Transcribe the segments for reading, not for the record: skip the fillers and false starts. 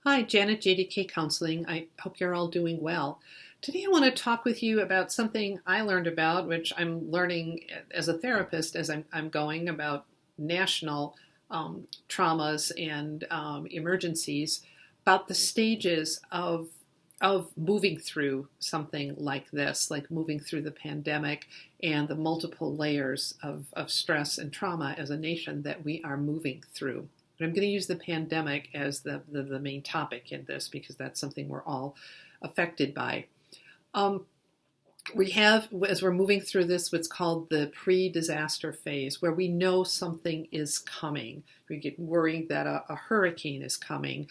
Hi, Janet, JDK Counseling. I hope you're all doing well. Today, I want to talk with you about something I learned about, which I'm learning as a therapist as I'm going about national traumas and emergencies, about the stages of moving through something like this, like moving through the pandemic and the multiple layers of stress and trauma as a nation that we are moving through. But I'm going to use the pandemic as the main topic in this because that's something we're all affected by. Um, we have, as we're moving through this, what's called the pre-disaster phase, where we know something is coming. We get worried that a hurricane is coming,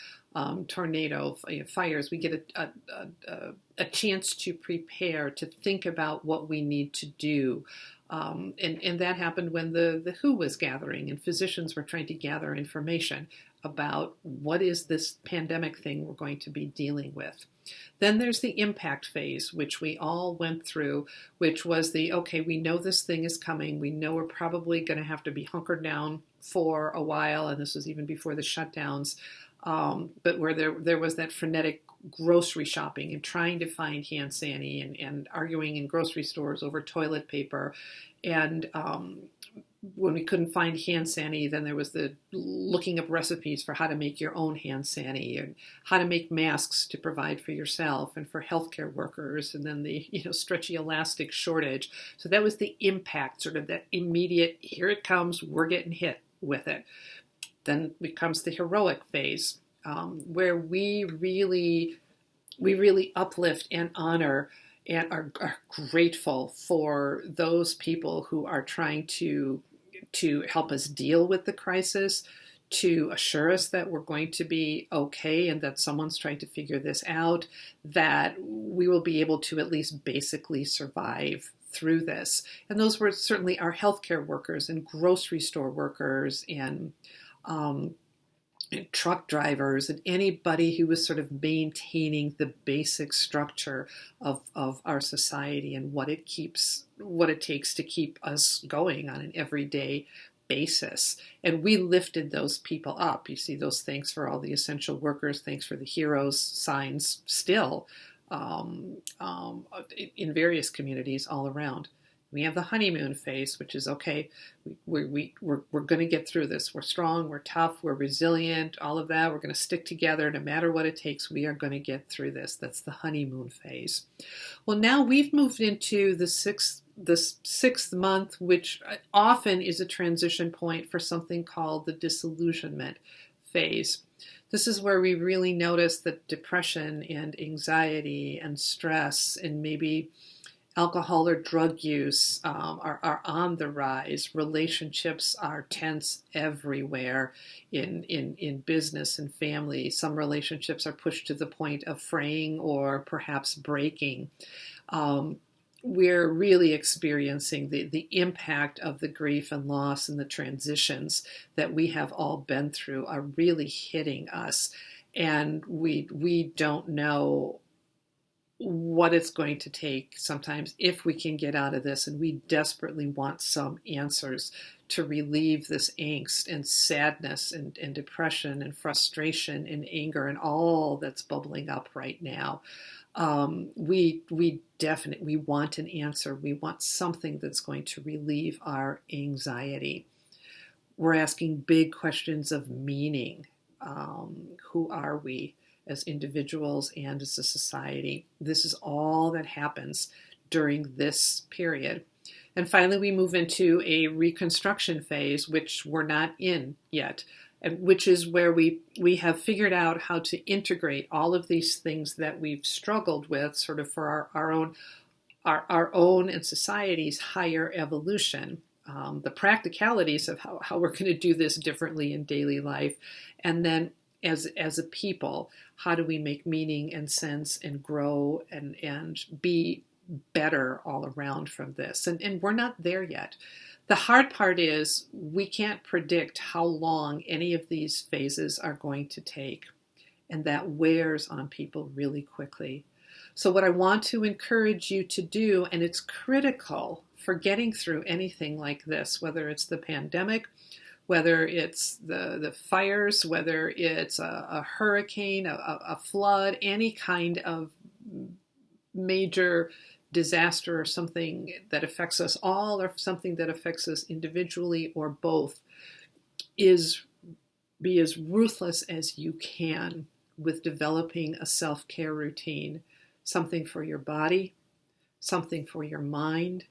tornado, fires. We get a chance to prepare, to think about what we need to do. And that happened when the WHO was gathering and physicians were trying to gather information about what is this pandemic thing we're going to be dealing with. Then there's the impact phase, which we all went through, which was okay, we know this thing is coming. We know we're probably going to have to be hunkered down for a while, and this was even before the shutdowns. But where there was that frenetic grocery shopping and trying to find hand sanitizer and arguing in grocery stores over toilet paper. And when we couldn't find hand sanitizer, then there was the looking up recipes for how to make your own hand sanitizer and how to make masks to provide for yourself and for healthcare workers, and then the stretchy elastic shortage. So that was the impact, sort of that immediate, here it comes, we're getting hit with it. Then becomes the heroic phase, where we really uplift and honor and are grateful for those people who are trying to help us deal with the crisis, to assure us that we're going to be okay and that someone's trying to figure this out, that we will be able to at least basically survive through this. And those were certainly our healthcare workers and grocery store workers and truck drivers and anybody who was sort of maintaining the basic structure of our society and what it takes to keep us going on an everyday basis. And we lifted those people up. You see those thanks for all the essential workers, thanks for the heroes signs still in various communities all around. We have the honeymoon phase, which is okay, we're going to get through this. We're strong, we're tough, we're resilient, all of that. We're going to stick together no matter what it takes. We are going to get through this. That's the honeymoon phase. Well, now we've moved into the sixth month, which often is a transition point for something called the disillusionment phase. This is where we really notice that depression and anxiety and stress and maybe alcohol or drug use are on the rise. Relationships are tense everywhere in business and family. Some relationships are pushed to the point of fraying or perhaps breaking. We're really experiencing the impact of the grief and loss and the transitions that we have all been through are really hitting us. And we don't know what it's going to take sometimes if we can get out of this, and we desperately want some answers to relieve this angst and sadness and depression and frustration and anger and all that's bubbling up right now. We definitely want an answer. We want something that's going to relieve our anxiety. We're asking big questions of meaning. Who are we as individuals and as a society? This is all that happens during this period. And finally, we move into a reconstruction phase, which we're not in yet, and which is where we have figured out how to integrate all of these things that we've struggled with sort of for our own and society's higher evolution. The practicalities of how we're going to do this differently in daily life, and then as a people, how do we make meaning and sense and grow and be better all around from this? And we're not there yet. The hard part is we can't predict how long any of these phases are going to take, and that wears on people really quickly. So what I want to encourage you to do, and it's critical for getting through anything like this, whether it's the pandemic, whether it's the fires, whether it's a hurricane, a flood, any kind of major disaster or something that affects us all or something that affects us individually or both, is be as ruthless as you can with developing a self-care routine, something for your body, something for your mind,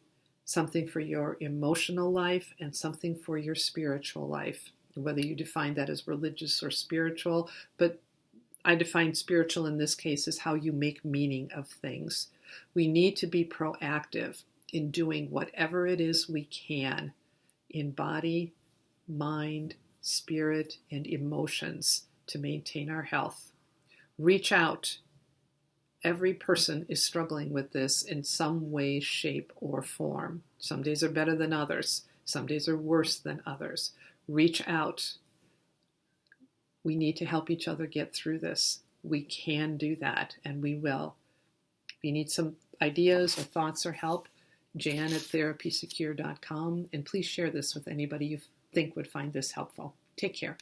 something for your emotional life, and something for your spiritual life, whether you define that as religious or spiritual. But I define spiritual in this case as how you make meaning of things. We need to be proactive in doing whatever it is we can in body, mind, spirit, and emotions to maintain our health. Reach out. Every person is struggling with this in some way, shape, or form. Some days are better than others. Some days are worse than others. Reach out. We need to help each other get through this. We can do that, and we will. If you need some ideas or thoughts or help, Jan@therapysecure.com, and please share this with anybody you think would find this helpful. Take care.